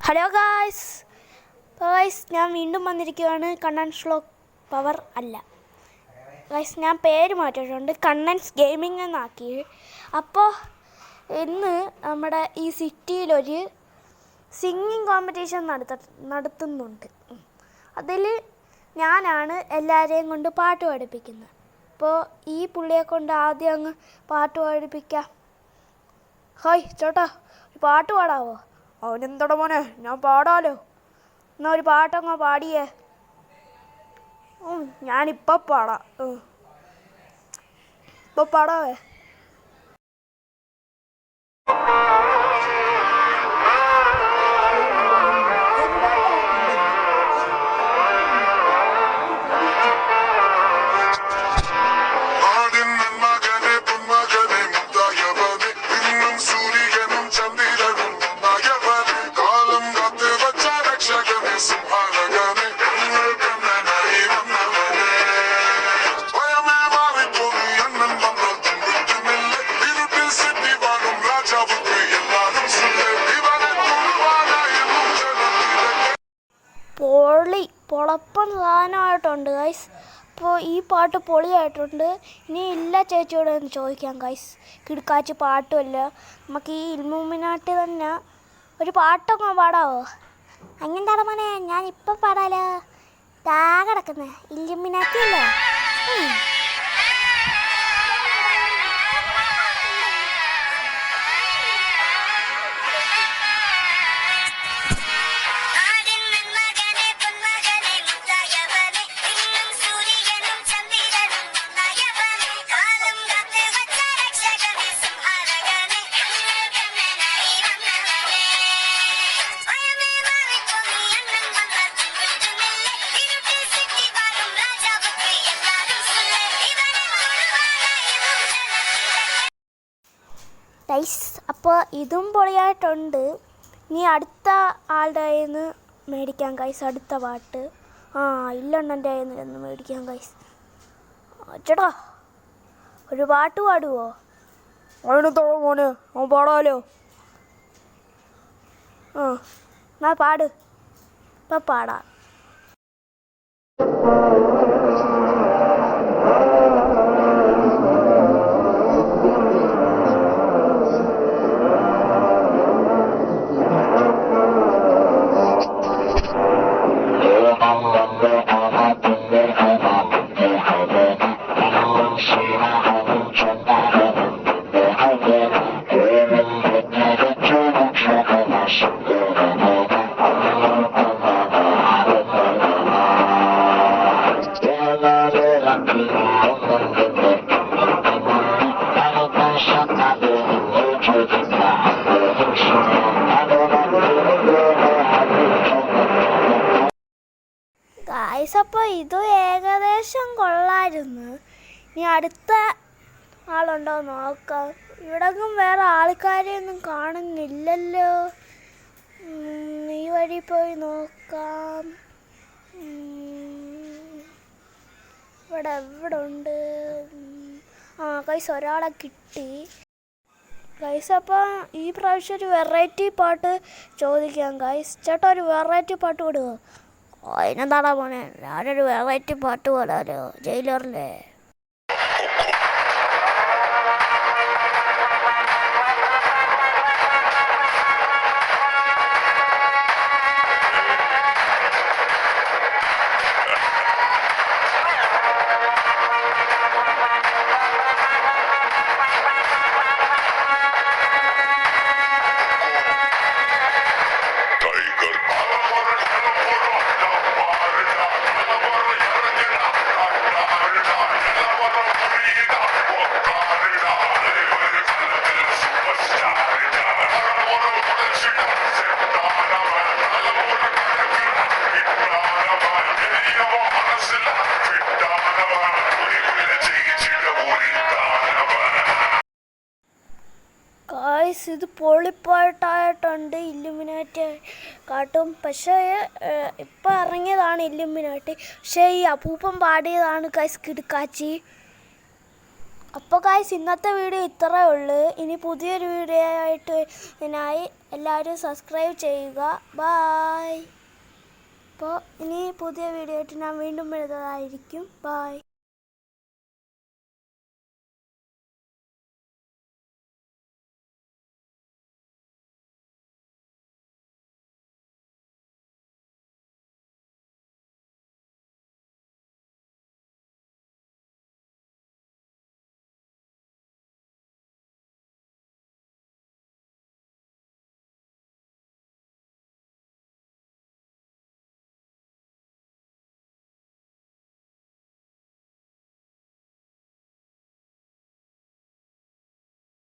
Hello guys ഞാൻ വീണ്ടും വന്നിരിക്കുകയാണ്. കണ്ണൻസ് വ്ലോഗ് പവർ അല്ല ഗായ്സ്, ഞാൻ പേര് മാറ്റിയിട്ടുണ്ട്, കണ്ണൻസ് ഗെയിമിംഗ് എന്നാക്കി. അപ്പോൾ ഇന്ന് നമ്മുടെ ഈ സിറ്റിയിലൊരു സിംഗിങ് കോമ്പറ്റീഷൻ നടത്തുന്നുണ്ട്. അതിൽ ഞാനാണ് എല്ലാവരെയും കൊണ്ട് പാട്ട് പഠിപ്പിക്കുന്നത്. അപ്പോൾ ഈ പുള്ളിയെ കൊണ്ട് ആദ്യം അങ്ങ് പാട്ട് പഠിപ്പിക്കാം. ഹായ് ചേട്ടാ, ഒരു പാട്ട് പാടാവോ? അവനെന്തോടെ മോനെ, ഞാൻ പാടാലോ. എന്നാൽ ഒരു പാട്ടങ്ങ് പാടിയേ. ഞാനിപ്പോൾ പാടാം. ഇപ്പോൾ പാടാവേ. പൊളപ്പൻ സാധനമായിട്ടുണ്ട് ഗൈസ്. അപ്പോൾ ഈ പാട്ട് പൊളിയായിട്ടുണ്ട്. ഇനി ഇല്ല ചേച്ചിയോട് ഒന്ന് ചോദിക്കാം ഗൈസ്, കിടക്കാച്ച് പാട്ടുമല്ല. നമുക്ക് ഈ ഇൽമുമിനാട്ടി തന്നെ ഒരു പാട്ടൊക്കെ പാടാവോ? അങ്ങനെന്താണ് മോനെ, ഞാൻ ഇപ്പം പാടാലോ. താ കിടക്കുന്നേ ഇൽമുമിനാട്ടി അല്ലേ? അപ്പോൾ ഇതും പൊളിയായിട്ടുണ്ട്. ഇനി അടുത്ത ആളുടെ കയ്യിൽ നിന്ന് മേടിക്കാം ഗൈസ് അടുത്ത പാട്ട്. ഇല്ലെണ്ണൻ്റെ കയ്യിൽ നിന്ന് മേടിക്കാം ഗൈസ്. ചേട്ടാ, ഒരു പാട്ട് പാടുവോ? അതിനത്തോളം മോനെ, അവൻ പാടാലോ. എന്നാ പാട്. ഇപ്പം പാടാം. അപ്പോൾ ഇത് ഏകദേശം കൊള്ളായിരുന്നു. ഇനി അടുത്ത ആളുണ്ടോ നോക്കാം. ഇവിടെയൊന്നും വേറെ ആൾക്കാരെയൊന്നും കാണുന്നില്ലല്ലോ. ഈ വഴി പോയി നോക്കാം. ഇവിടെ ഉണ്ട്. ഗൈസ്, ഒരാളെ കിട്ടി ഗൈസ്. അപ്പോൾ ഈ പ്രാവശ്യം ഒരു വെറൈറ്റി പാട്ട് ചോദിക്കാം ഗൈസ്. ചേട്ടാ, ഒരു വെറൈറ്റി പാട്ട് വിടുമോ? അതിനെന്താടാ മോനെ, ഞാനൊരു വെറൈറ്റി പാട്ട് പാടാലോ. ജയിലറിലെ ഇത് പൊളിപ്പായിട്ടായിട്ടുണ്ട്. ഇല്ലുമിനാറ്റി കാട്ടും. പക്ഷേ ഇപ്പം ഇറങ്ങിയതാണ് ഇല്ലുമിനാറ്റി. പക്ഷേ ഈ അപ്പൂപ്പൻ പാടിയതാണ് ഗൈസ് കിടുക്കാച്ചി. അപ്പോൾ ഗായ്സ് ഇന്നത്തെ വീഡിയോ ഇത്രയേ ഉള്ളൂ. ഇനി പുതിയൊരു വീഡിയോ ആയിട്ട് എല്ലാവരും സബ്സ്ക്രൈബ് ചെയ്യുക. ബായ്. അപ്പോൾ ഇനി പുതിയ വീഡിയോ ആയിട്ട് ഞാൻ വീണ്ടും വരുന്നതായിരിക്കും. ബായ്.